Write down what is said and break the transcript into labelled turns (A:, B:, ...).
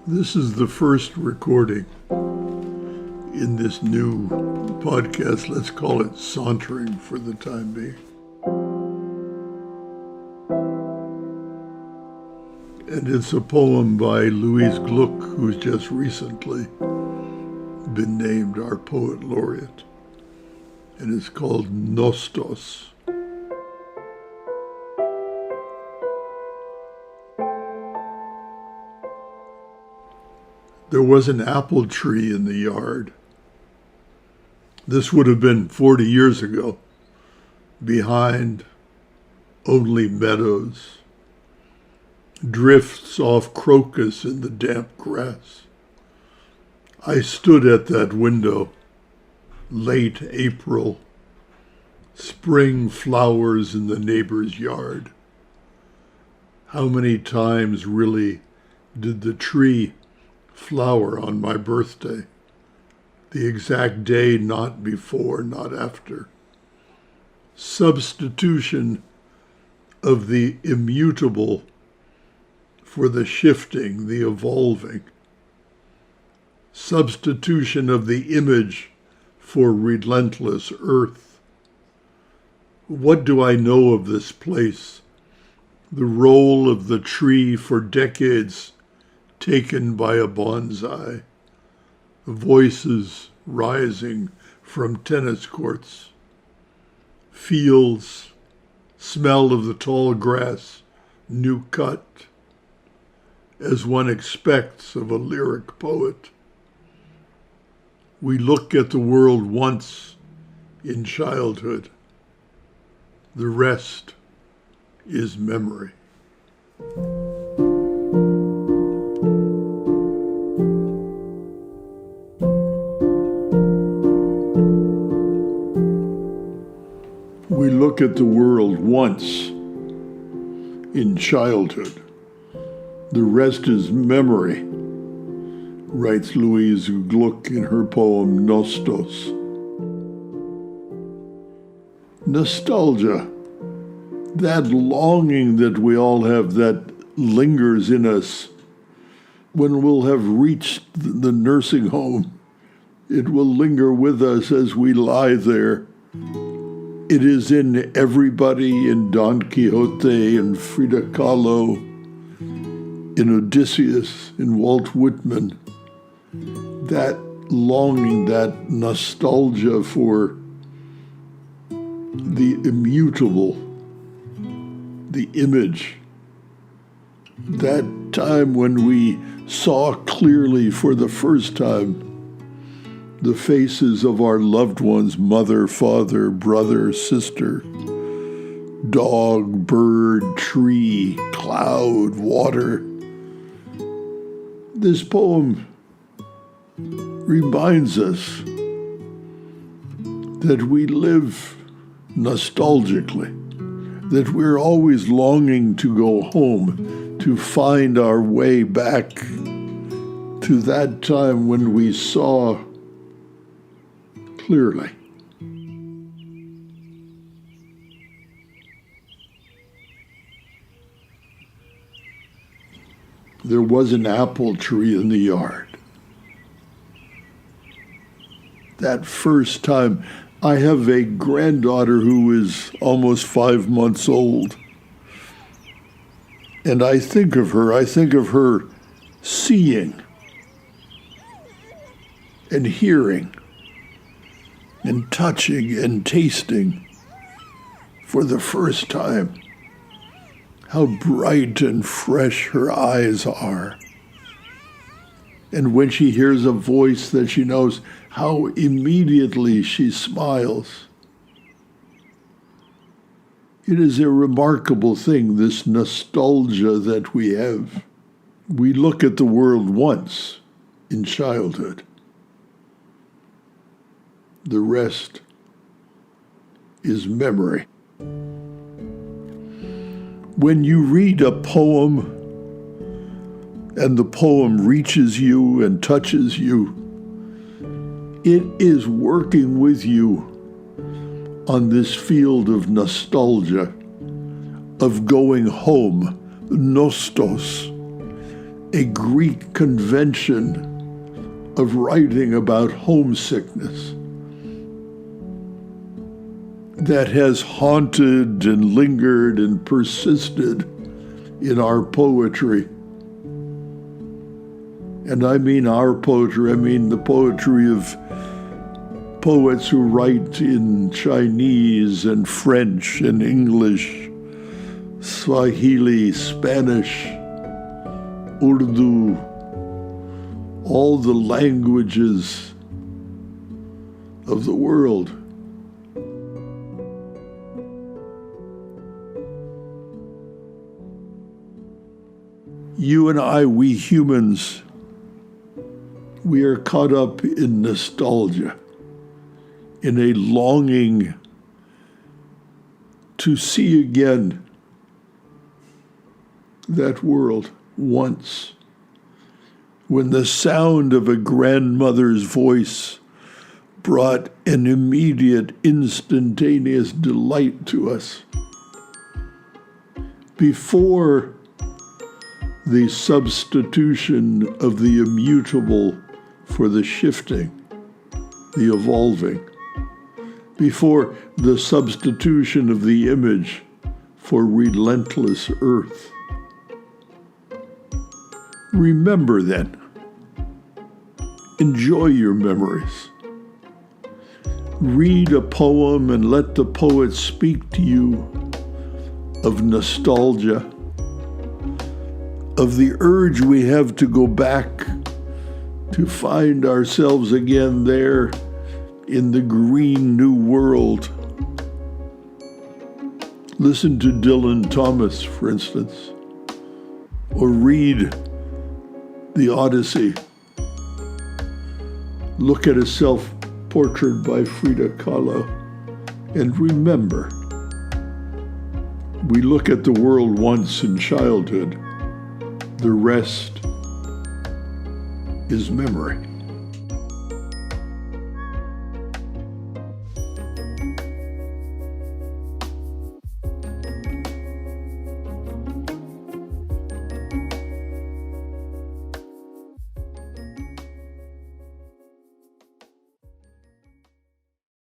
A: This is the first recording in this new podcast. Let's call it Sauntering for the time being. And it's a poem by Louise Gluck, who's just recently been named our poet laureate. And it's called Nostos. There was an apple tree in the yard. This would have been 40 years ago. Behind, only meadows. Drifts off crocus in the damp grass. I stood at that window, late April, spring flowers in the neighbor's yard. How many times really did the tree flower on my birthday? The exact day, not before, not after. Substitution of the immutable for the shifting, the evolving. Substitution of the image for relentless earth. What do I know of this place? The role of the tree for decades taken by a bonsai. Voices rising from tennis courts. Fields, smell of the tall grass, new cut, as one expects of a lyric poet. We look at the world once in childhood. The rest is memory. We look at the world once in childhood. The rest is memory, writes Louise Gluck in her poem Nostos. Nostalgia, that longing that we all have that lingers in us when we'll have reached the nursing home. It will linger with us as we lie there. It is in everybody, in Don Quixote, in Frida Kahlo, in Odysseus, in Walt Whitman. That longing, that nostalgia for the immutable, the image. That time when we saw clearly for the first time the faces of our loved ones, mother, father, brother, sister, dog, bird, tree, cloud, water. This poem reminds us that we live nostalgically, that we're always longing to go home, to find our way back to that time when we saw clearly. There was an apple tree in the yard. That first time, I have a granddaughter who is almost 5 months old. And I think of her seeing and hearing and touching and tasting for the first time. How bright and fresh her eyes are. And when she hears a voice that she knows, how immediately she smiles. It is a remarkable thing, this nostalgia that we have. We look at the world once in childhood. The rest is memory. When you read a poem and the poem reaches you and touches you, it is working with you on this field of nostalgia, of going home, Nostos, a Greek convention of writing about homesickness that has haunted and lingered and persisted in our poetry. And I mean our poetry, I mean the poetry of poets who write in Chinese and French and English, Swahili, Spanish, Urdu, all the languages of the world. You and I, we humans, we are caught up in nostalgia, in a longing to see again that world once, when the sound of a grandmother's voice brought an immediate, instantaneous delight to us. Before the substitution of the immutable for the shifting, the evolving, before the substitution of the image for relentless earth. Remember then. Enjoy your memories. Read a poem and let the poet speak to you of nostalgia, of the urge we have to go back to find ourselves again there in the green new world. Listen to Dylan Thomas, for instance, or read the Odyssey. Look at a self-portrait by Frida Kahlo, and remember, we look at the world once in childhood. The rest is memory.